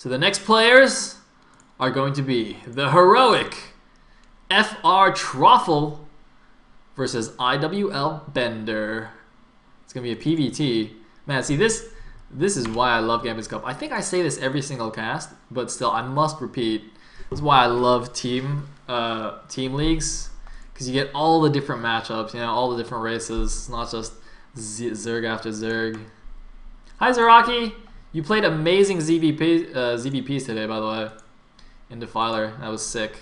So the next players are going to be the heroic FR Truffle versus iwL Bender. It's going to be a PVT. Man, see this is why I love Gambit's Cup. I think I say this every single cast, but still I must repeat. This is why I love team leagues, because you get all the different matchups, you know, all the different races. It's not just Zerg after Zerg. Hi Zaraki! You played amazing ZVPs today, by the way, in Defiler. That was sick.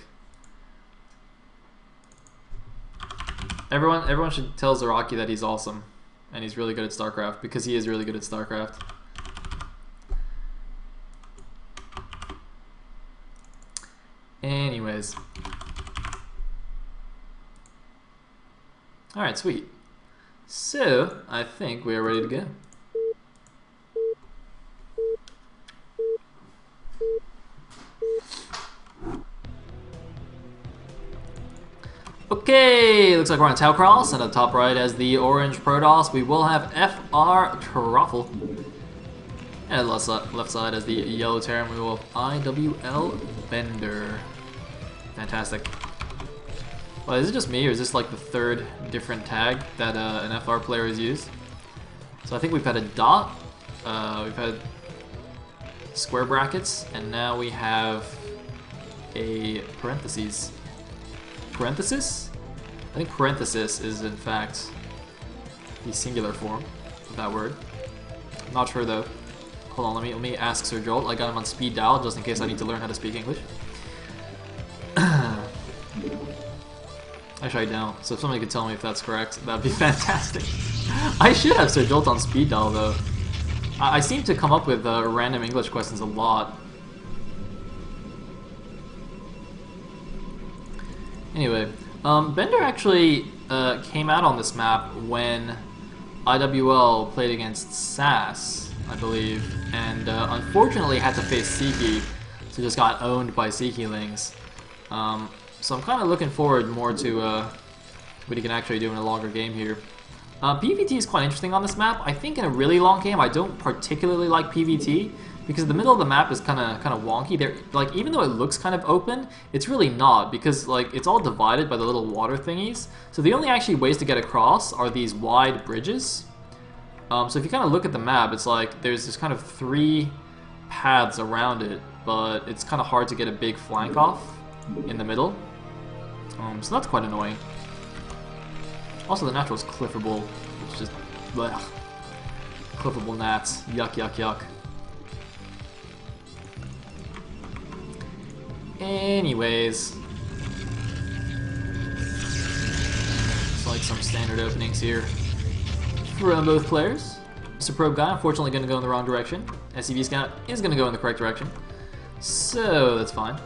Everyone should tell Zaraki that he's awesome, and he's really good at StarCraft, because he is really good at StarCraft. Anyways. Alright, sweet. So, I think we are ready to go. Okay, looks like we're on Taucross, and at the top right as the orange Protoss, we will have FR Truffle. And left side as the yellow Terran, we will have iwL Bender. Fantastic. Well, is it just me, or is this like the third different tag that an FR player has used? So I think we've had a dot, we've had square brackets, and now we have a parentheses. Parenthesis? I think parenthesis is in fact the singular form of that word. I'm not sure though. Hold on, let me ask Sir Jolt. I got him on speed dial just in case I need to learn how to speak English. Actually, I don't. So if somebody could tell me if that's correct, that'd be fantastic. I should have Sir Jolt on speed dial though. I seem to come up with random English questions a lot. Anyway, Bender actually came out on this map when iwL played against SAS, I believe, and unfortunately had to face Seiki, so just got owned by Seiki-lings. So I'm kind of looking forward more to what he can actually do in a longer game here. PVT is quite interesting on this map. I think in a really long game, I don't particularly like PVT, because the middle of the map is kind of wonky. There, like, even though it looks kind of open, it's really not, because like it's all divided by the little water thingies. So the only actually ways to get across are these wide bridges. So if you kind of look at the map, it's like there's this kind of 3 paths around it, but it's kind of hard to get a big flank off in the middle. So that's quite annoying. Also, the natural is cliffable, which is just blech. Cliffable nats. Yuck, yuck, yuck. Anyways, it's like some standard openings here from both players. Mr. Probe Guy, unfortunately, going to go in the wrong direction. SCV Scout is going to go in the correct direction, so that's fine.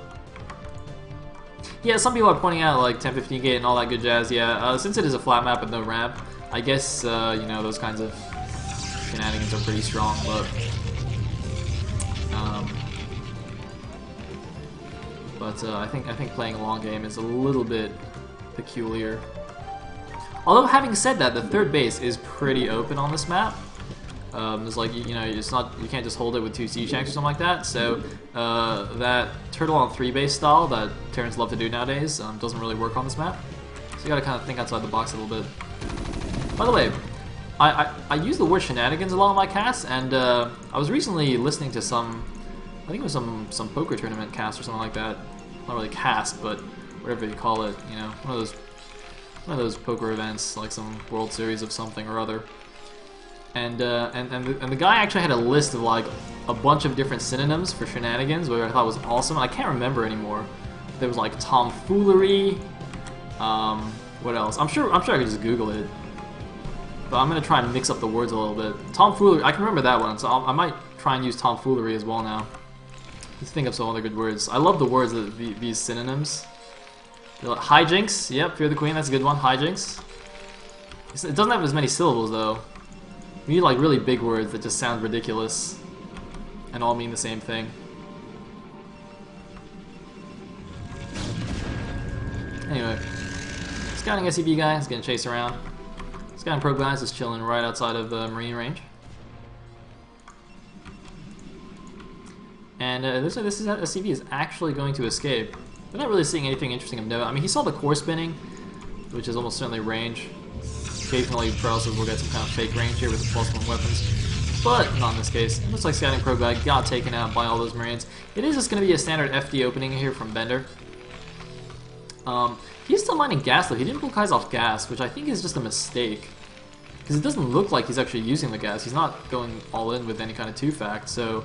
Yeah, some people are pointing out like 10-15 gate and all that good jazz. Yeah, since it is a flat map with no ramp, I guess you know, those kinds of shenanigans are pretty strong, but I think playing a long game is a little bit peculiar. Although having said that, the third base is pretty open on this map. There's like you know, it's not, you can't just hold it with 2 siege tanks or something like that. So that turtle on 3 base style that Terrans love to do nowadays doesn't really work on this map. So you gotta kind of think outside the box a little bit. By the way, I use the word shenanigans a lot in my casts, and I was recently listening to some, I think it was some poker tournament cast or something like that. Not really cast, but whatever you call it. You know, one of those poker events, like some World Series of something or other. And the guy actually had a list of like a bunch of different synonyms for shenanigans, which I thought was awesome. I can't remember anymore. There was like tomfoolery. What else? I'm sure I could just Google it. But I'm gonna try and mix up the words a little bit. Tomfoolery, I can remember that one, so I might try and use tomfoolery as well now. Let's think of some other good words. I love the words of these synonyms. Like, hijinks, yep, Fear the Queen, that's a good one. Hijinks. It doesn't have as many syllables though. We need like really big words that just sound ridiculous and all mean the same thing. Anyway, scouting SCV guy is getting chased around. Scouting probe guys is chilling right outside of the marine range. And looks like this is SCV is actually going to escape. They're not really seeing anything interesting of note. I mean, he saw the core spinning, which is almost certainly range. Occasionally, Paralysis will get some kind of fake range here with the +1 weapons, but not in this case. It looks like Scouting Probe Guy got taken out by all those Marines. It is just going to be a standard FD opening here from Bender. He's still mining gas though. He didn't pull Kai's off gas, which I think is just a mistake. Because it doesn't look like he's actually using the gas. He's not going all in with any kind of 2-fact, so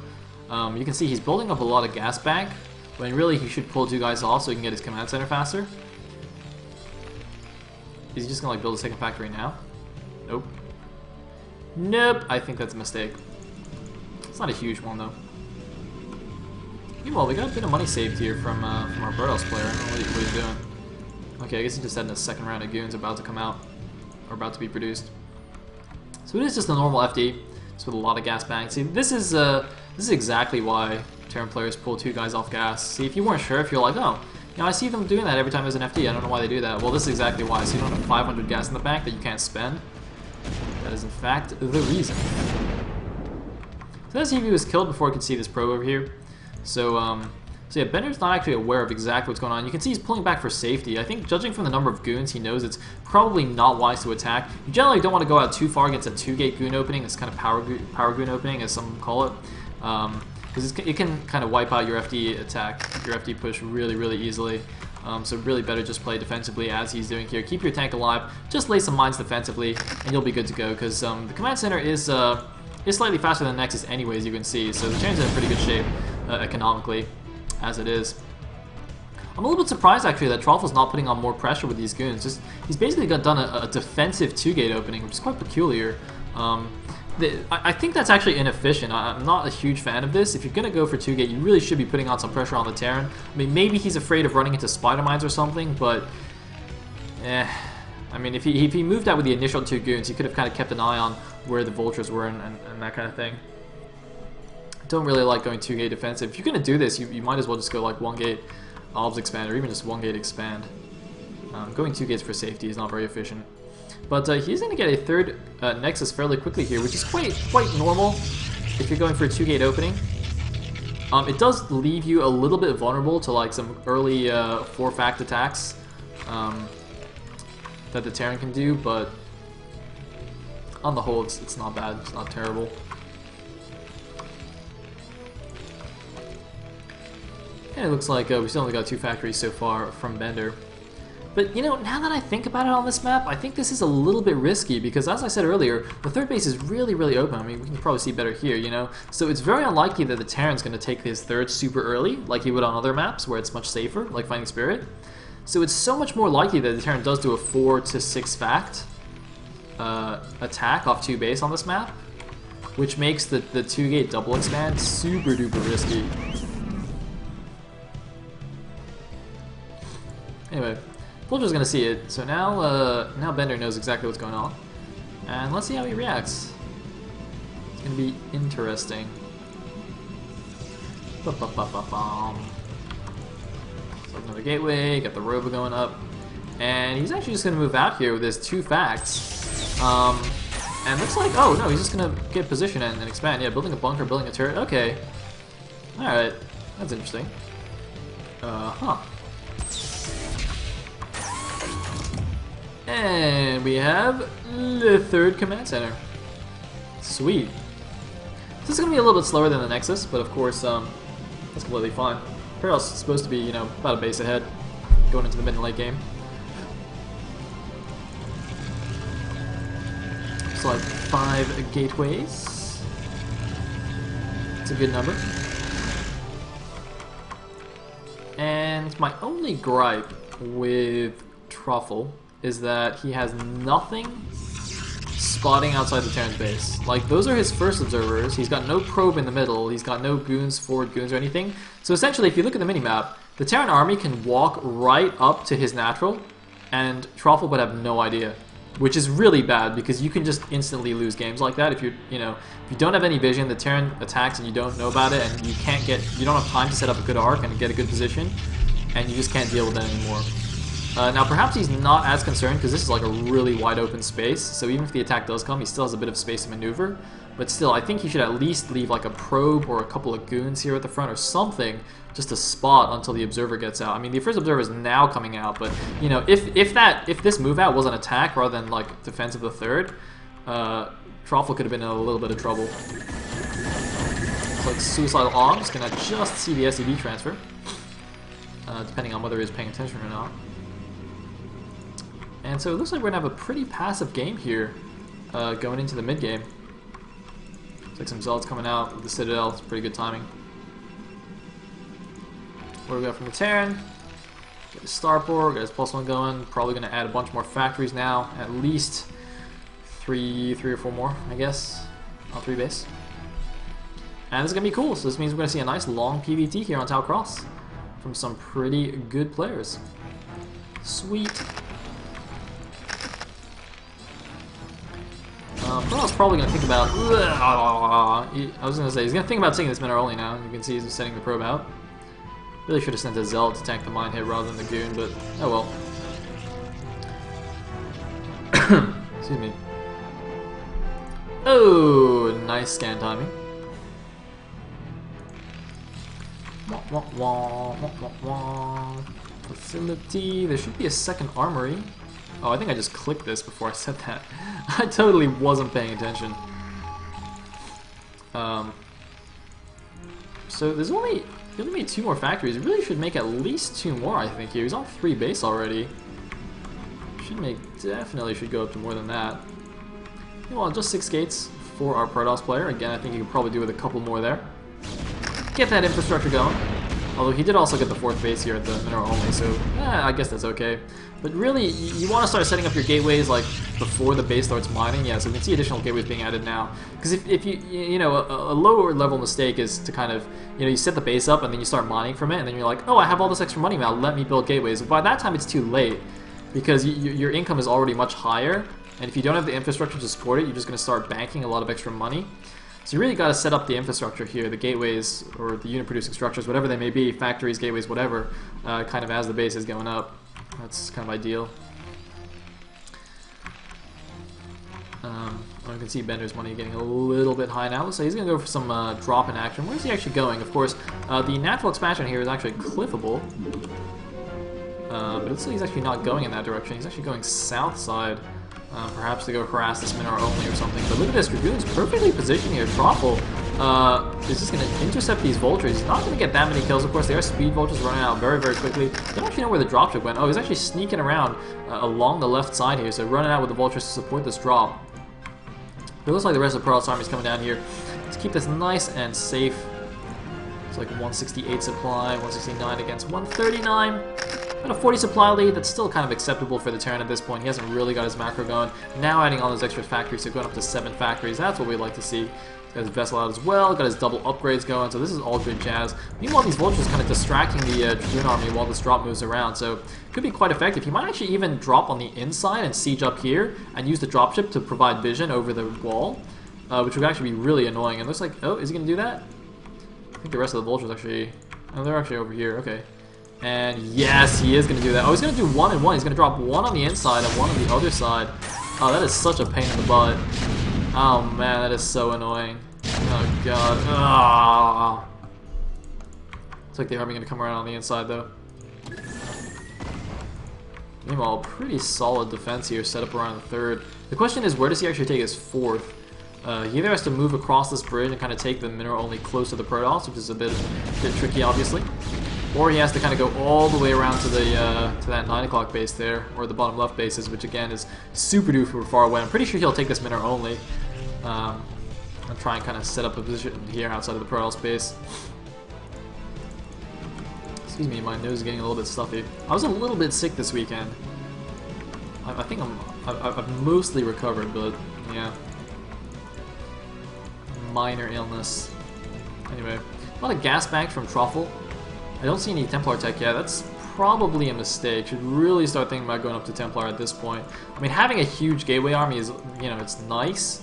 you can see he's building up a lot of gas bank, when really he should pull 2 guys off so he can get his command center faster. Is he just gonna like build a second factory now? Nope. Nope, I think that's a mistake. It's not a huge one though. Meanwhile, we got a bit of money saved here from our Birdhouse player. I don't know what he's doing. Okay, I guess he just had a second round of goons about to come out, or about to be produced. So it is just a normal FD, just with a lot of gas bank. See, this is exactly why Terran players pull 2 guys off gas. See, if you weren't sure, if you're like, oh, you know, I see them doing that every time there's an FD, I don't know why they do that. Well, this is exactly why. So you don't have 500 gas in the bank that you can't spend. That is, in fact, the reason. So SCV was killed before I could see this probe over here. So yeah, Bender's not actually aware of exactly what's going on. You can see he's pulling back for safety. I think, judging from the number of goons, he knows it's probably not wise to attack. You generally don't want to go out too far against a 2-gate goon opening. It's kind of power goon opening, as some call it. Because it can kind of wipe out your FD attack, your FD push really, really easily. So really better just play defensively as he's doing here. Keep your tank alive, just lay some mines defensively, and you'll be good to go. Because the command center is slightly faster than Nexus anyways, you can see. So the Terran's in pretty good shape economically, as it is. I'm a little bit surprised actually that Troffel's not putting on more pressure with these goons. He's basically done a defensive 2-gate opening, which is quite peculiar. I think that's actually inefficient. I'm not a huge fan of this. If you're going to go for 2-gate, you really should be putting on some pressure on the Terran. I mean, maybe he's afraid of running into spider mines or something, but I mean, if he moved out with the initial 2 goons, he could have kind of kept an eye on where the vultures were and that kind of thing. Don't really like going 2-gate defensive. If you're going to do this, you might as well just go like 1-gate obs expand, or even just 1-gate expand. Going 2 gates for safety is not very efficient. But he's going to get a 3rd Nexus fairly quickly here, which is quite normal if you're going for a 2-gate opening. It does leave you a little bit vulnerable to like some early 4-fact attacks that the Terran can do, but on the whole, it's not bad. It's not terrible. And it looks like we still only got 2 factories so far from Bender. But, you know, now that I think about it on this map, I think this is a little bit risky because, as I said earlier, the 3rd base is really, really open. I mean, we can probably see better here, you know? So it's very unlikely that the Terran's going to take his 3rd super early, like he would on other maps where it's much safer, like Fighting Spirit. So it's so much more likely that the Terran does do a 4 to 6 fact attack off 2 base on this map, which makes the 2-gate double expand super duper risky. Anyway, Vulture's gonna see it, so now Bender knows exactly what's going on. And let's see how he reacts. It's gonna be interesting. So another gateway, got the Robo going up. And he's actually just gonna move out here with his 2 facts. And looks like, oh no, he's just gonna get position and expand. Yeah, building a bunker, building a turret, okay. Alright, that's interesting. And we have the 3rd command center. Sweet. This is going to be a little bit slower than the Nexus, but of course, that's completely fine. Paralysis is supposed to be, you know, about a base ahead going into the mid and late game. So like 5 gateways. It's a good number. And my only gripe with Truffle is that he has nothing spotting outside the Terran's base. Like, those are his first observers. He's got no probe in the middle. He's got no goons, forward goons, or anything. So essentially, if you look at the minimap, the Terran army can walk right up to his natural, and Truffle would have no idea. Which is really bad, because you can just instantly lose games like that. If you don't have any vision, the Terran attacks and you don't know about it, and you don't have time to set up a good arc and get a good position, and you just can't deal with it anymore. Now perhaps he's not as concerned because this is like a really wide open space, so even if the attack does come, he still has a bit of space to maneuver. But still, I think he should at least leave like a probe or a couple of goons here at the front or something just to spot until the observer gets out. I mean, the first observer is now coming out, but you know, if this move out was an attack rather than like defense of the third, Truffle could have been in a little bit of trouble. It's like Suicidal Arms can just see the SEB transfer, depending on whether he's paying attention or not. And so it looks like we're going to have a pretty passive game here going into the mid-game. Looks like some Zealots coming out with the Citadel. It's pretty good timing. What do we got from the Terran? Got his Starport, got his +1 going. Probably going to add a bunch more factories now. At least three or four more, I guess, on 3 base. And this is going to be cool. So this means we're going to see a nice long PvT here on Tau Cross from some pretty good players. Sweet. Protoss probably going to think about... I was going to say, he's going to think about taking this Mineral only now. You can see he's setting the probe out. Really should have sent a Zealot to tank the mine hit rather than the Goon, but oh well. Excuse me. Oh, nice scan timing. Facility. There should be a second armory. Oh, I think I just clicked this before I said that. I totally wasn't paying attention. So there's only 2 more factories. It really should make at least 2 more, I think. Here, he's on 3 base already. Definitely should go up to more than that. Well, just 6 gates for our Protoss player. Again, I think he could probably do with a couple more there. Get that infrastructure going. Although he did also get the 4th base here at the Mineral only, so I guess that's okay. But really, you want to start setting up your gateways like before the base starts mining. Yeah, so we can see additional gateways being added now. Because if you know, a lower level mistake is to kind of, you know, you set the base up and then you start mining from it, and then you're like, oh, I have all this extra money now, let me build gateways. By that time, it's too late because your income is already much higher, and if you don't have the infrastructure to support it, you're just going to start banking a lot of extra money. So you really got to set up the infrastructure here, the gateways or the unit producing structures, whatever they may be, factories, gateways, whatever, kind of as the base is going up. That's kind of ideal. You can see Bender's money getting a little bit high now, so he's going to go for some drop in action. Where is he actually going? Of course, the natural expansion here is actually cliffable, but it looks like he's actually not going in that direction. He's actually going south side. Perhaps to go harass this Mineral only or something. But look at this, Dragoon's perfectly positioned here. Truffle is just going to intercept these Vultures. He's not going to get that many kills, of course. They are speed Vultures running out very, very quickly. Don't actually know where the dropship went. Oh, he's actually sneaking around along the left side here, so running out with the Vultures to support this drop. But it looks like the rest of the Protoss army is coming down here. Let's keep this nice and safe. It's like 168 supply, 169 against 139. Got a 40 supply lead, that's still kind of acceptable for the Terran at this point. He hasn't really got his macro going. Now adding all those extra factories, so going up to 7 factories, that's what we'd like to see. He's got his vessel out as well, got his double upgrades going, so this is all good jazz. Meanwhile, these Vultures kind of distracting the Dragoon army while this drop moves around, so could be quite effective. He might actually even drop on the inside and siege up here, and use the dropship to provide vision over the wall, which would actually be really annoying. And it looks like, oh, is he going to do that? I think the rest of the Vultures actually, oh, they're actually over here, okay. And yes, he is going to do that. Oh, he's going to do 1 and 1. He's going to drop 1 on the inside and 1 on the other side. Oh, that is such a pain in the butt. Oh man, that is so annoying. Oh god. Ah. Looks like the army going to come around on the inside though. Meanwhile, pretty solid defense here set up around the 3rd. The question is, where does he actually take his 4th? He either has to move across this bridge and kind of take the Mineral only close to the Protoss, which is a bit tricky obviously. Or he has to kind of go all the way around to the to that 9 o'clock base there, or the bottom left bases, which again is super duper far away. I'm pretty sure he'll take this Mineral only. And try and kind of set up a position here outside of the Protoss base. Excuse me, my nose is getting a little bit stuffy. I was a little bit sick this weekend. I think I've mostly recovered, but yeah. Minor illness. Anyway, a lot of gas banks from Truffle. I don't see any Templar tech yet. That's probably a mistake. Should really start thinking about going up to Templar at this point. I mean, having a huge gateway army is, you know, it's nice.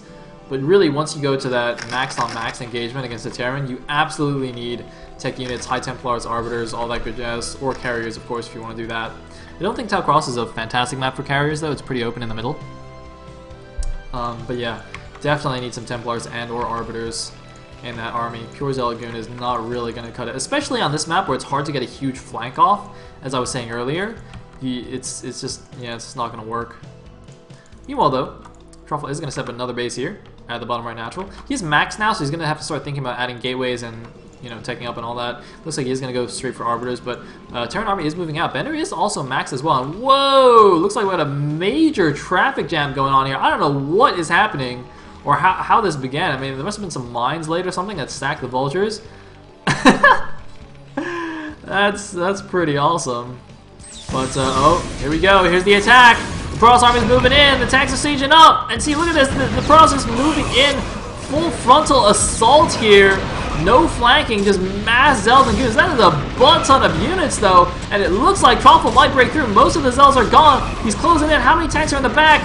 But really, once you go to that max on max engagement against the Terran, you absolutely need tech units, high Templars, Arbiters, all that good jazz, or carriers, of course, if you want to do that. I don't think Tau Cross is a fantastic map for carriers, though. It's pretty open in the middle. But yeah, definitely need some Templars and or Arbiters in that army. Pure Zealot is not really going to cut it, especially on this map where it's hard to get a huge flank off, as I was saying earlier. It's just, yeah, it's just not going to work. Meanwhile, though, Truffle is going to set up another base here at the bottom right natural. He's maxed now, so he's going to have to start thinking about adding gateways and, you know, taking up and all that. Looks like he's going to go straight for Arbiters, but Terran Army is moving out. Bender is also maxed as well. And whoa! Looks like we had a major traffic jam going on here. I don't know what is happening or how this began. I mean, there must have been some mines laid or something that stacked the vultures. That's pretty awesome. But, oh, here we go. Here's the attack. The Protoss Army's moving in. The tanks are sieging up. And see, look at this. The Protoss is moving in. Full frontal assault here. No flanking, just mass Zealots and Goons. That is a butt ton of units, though. And it looks like Troffle might break through. Most of the Zealots are gone. He's closing in. How many tanks are in the back?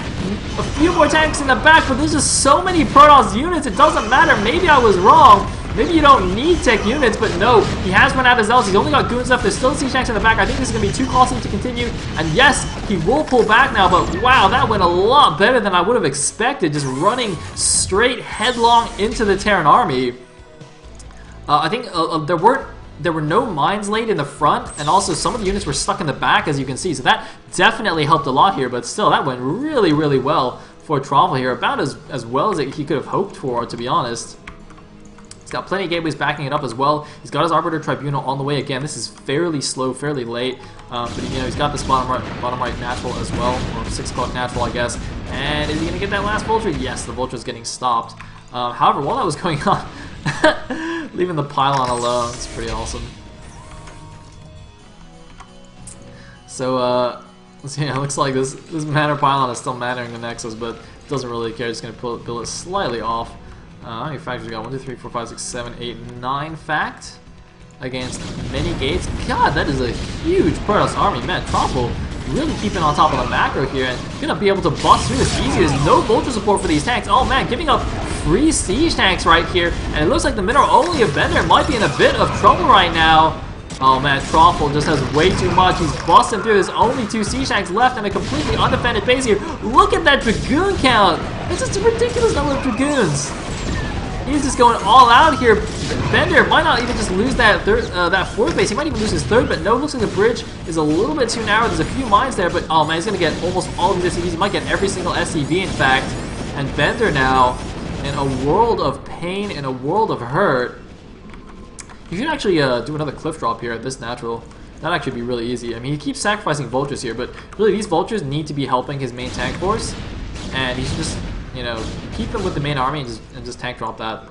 A few more tanks in the back, but there's just so many Protoss units. It doesn't matter. Maybe I was wrong. Maybe you don't need tech units, but no, he has run out of Zealots. He's only got Goons left. There's still siege tanks in the back. I think this is going to be too costly to continue. And yes, he will pull back now, but wow, that went a lot better than I would have expected. Just running straight headlong into the Terran Army. I think there were no mines laid in the front, and also some of the units were stuck in the back, as you can see. So that definitely helped a lot here, but still, that went really, really well for Troffle here. About as well as he could have hoped for, to be honest. He's got plenty of gateways backing it up as well. He's got his Arbiter Tribunal on the way again. This is fairly slow, fairly late, but you know, he's got this bottom right natural as well, or 6 o'clock natural, I guess. And is he going to get that last Vulture? Yes, the Vulture's getting stopped. However, while that was going on, leaving the pylon alone, it's pretty awesome. So, yeah, it looks like this Manor pylon is still mannering the Nexus, but doesn't really care. Just going to build it slightly off. How many factors we got? 1, 2, 3, 4, 5, 6, 7, 8, 9 fact against many gates. God, that is a huge Protoss army. Man, Troffle really keeping on top of the macro here and gonna be able to bust through this easy. There's no Vulture support for these tanks. Oh man, giving up free siege tanks right here. And it looks like the mineral only of Bender might be in a bit of trouble right now. Oh man, Troffle just has way too much. He's busting through. There's only 2 siege tanks left and a completely undefended base here. Look at that Dragoon count. It's just a ridiculous number of Dragoons. He's just going all out here. Bender might not even just lose that that 4th base. He might even lose his 3rd, but no, looks like the bridge is a little bit too narrow. There's a few mines there, but oh man, he's going to get almost all of these SCVs. He might get every single SCV, in fact. And Bender now, in a world of pain, in a world of hurt. You should actually do another cliff drop here at this natural. That'd actually be really easy. I mean, he keeps sacrificing Vultures here, but really these Vultures need to be helping his main tank force. And he should just, you know, keep them with the main army and just tank drop that.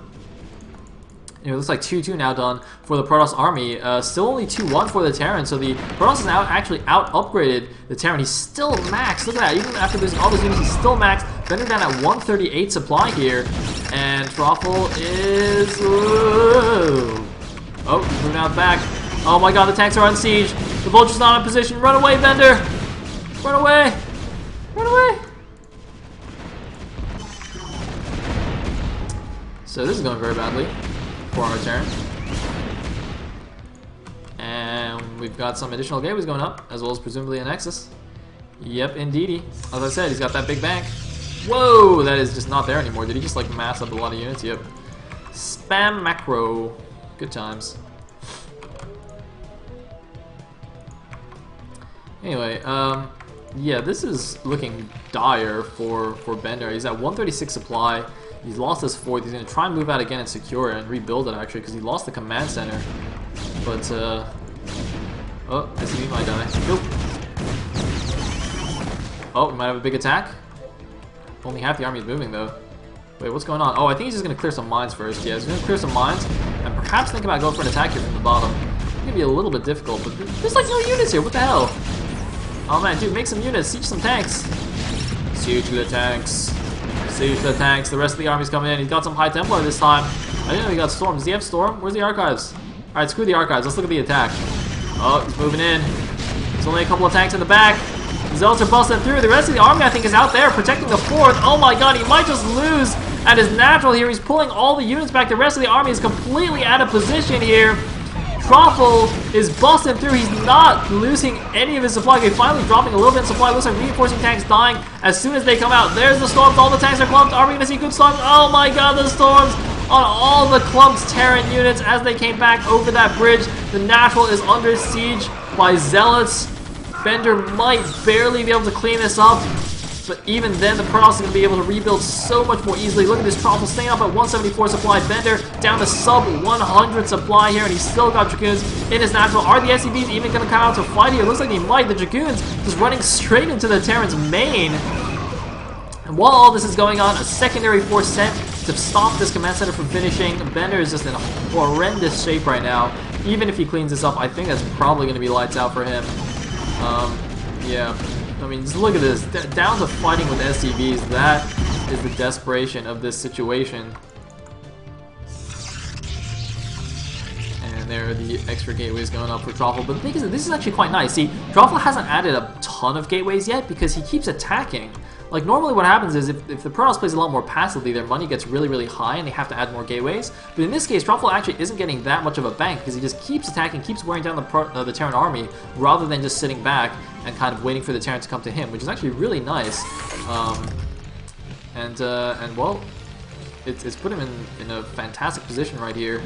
You know, it looks like 2-2 now done for the Protoss army. Still only 2-1 for the Terran, so the Protoss has now actually out-upgraded the Terran. He's still maxed. Look at that. Even after losing all those units, he's still maxed. Bender down at 138 supply here. And Troffle is... Whoa. Oh, he's moving out back. Oh my god, the tanks are on siege. The Vulture's not in position. Run away, Bender! Run away! Run away! So this is going very badly for our Terran. And we've got some additional gateways going up, as well as presumably a Nexus. Yep, indeedy. As I said, he's got that big bank. Whoa, that is just not there anymore. Did he just like mass up a lot of units? Yep. Spam macro. Good times. Anyway, yeah, this is looking dire for Bender. He's at 136 supply. He's lost his 4th. He's going to try and move out again and secure it and rebuild it, actually, because he lost the command center. But, oh, SCV might die. Nope. Oh, we might have a big attack. Only half the army is moving, though. Wait, what's going on? Oh, I think he's just going to clear some mines first. Yeah, he's going to clear some mines and perhaps think about going for an attack here from the bottom. It's going to be a little bit difficult, but there's like no units here. What the hell? Oh, man, dude, make some units. Siege some tanks. Siege the tanks. Siege the tanks. The rest of the army's coming in. He's got some High Templar this time. I didn't know he got Storm. Does he have Storm? Where's the Archives? Alright, screw the Archives. Let's look at the attack. Oh, he's moving in. There's only a couple of tanks in the back. The Zealots are busting through. The rest of the army, I think, is out there protecting the 4th. Oh my god, he might just lose at his natural here. He's pulling all the units back. The rest of the army is completely out of position here. Truffle is busting through. He's not losing any of his supply. Okay, finally dropping a little bit of supply. Looks like reinforcing tanks dying as soon as they come out. There's the storms. All the tanks are clumped. Are we going to see good storms? Oh my god, the storms on all the clumped Terran units as they came back over that bridge. The Natural is under siege by Zealots. Bender might barely be able to clean this up. But even then, the Protoss is going to be able to rebuild so much more easily. Look at this Truffle staying up at 174 supply. Bender down to sub 100 supply here, and he's still got Dragoons in his Natural. Are the SCVs even going to come out to fight here? It looks like they might. The Dragoons just running straight into the Terran's main. And while all this is going on, a secondary force sent to stop this command center from finishing. Bender is just in horrendous shape right now. Even if he cleans this up, I think that's probably going to be lights out for him. Yeah. I mean, just look at this. Down to fighting with SCVs. That is the desperation of this situation. And there are the extra gateways going up for Truffle. But the thing is that this is actually quite nice. See, Truffle hasn't added a ton of gateways yet because he keeps attacking. Like, normally what happens is if the Protoss plays a lot more passively, their money gets really, really high and they have to add more gateways. But in this case, Truffle actually isn't getting that much of a bank because he just keeps attacking, keeps wearing down the Terran army, rather than just sitting back and kind of waiting for the Terran to come to him, which is actually really nice. And well, it's put him in a fantastic position right here.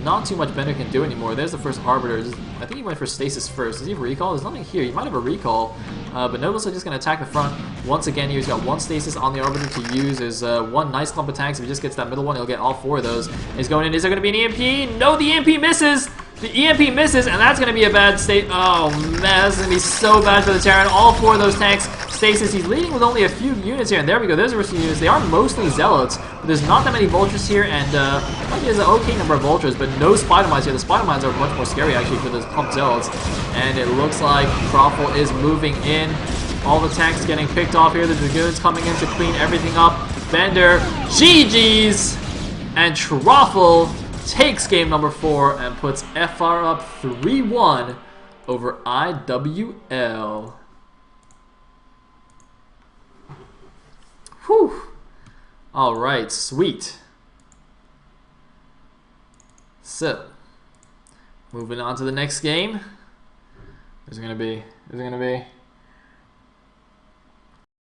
Not too much Bender can do anymore. There's the first Arbiter. I think he went for Stasis first. Does he have a recall? There's nothing here. He might have a recall. But Nobles are just going to attack the front. Once again here, he's got one Stasis on the Arbiter to use. There's one nice clump of tanks. If he just gets that middle one, he'll get all four of those. He's going in. Is there going to be an EMP? No, the EMP misses! The EMP misses, and that's going to be a bad state. Oh, man, that's going to be so bad for the Terran. All four of those tanks, Stasis. He's leading with only a few units here, and there we go. There's the rest of the units. They are mostly Zealots, but there's not that many Vultures here, and there's an okay number of Vultures, but no Spider Mines here. The Spider Mines are much more scary, actually, for those pumped Zealots, and it looks like Truffle is moving in. All the tanks getting picked off here. The Dragoons coming in to clean everything up. Bender, GG's, and Truffle takes game number 4 and puts FR up 3-1 over iwL. Whew. Alright, sweet. So, moving on to the next game. Who's it gonna be?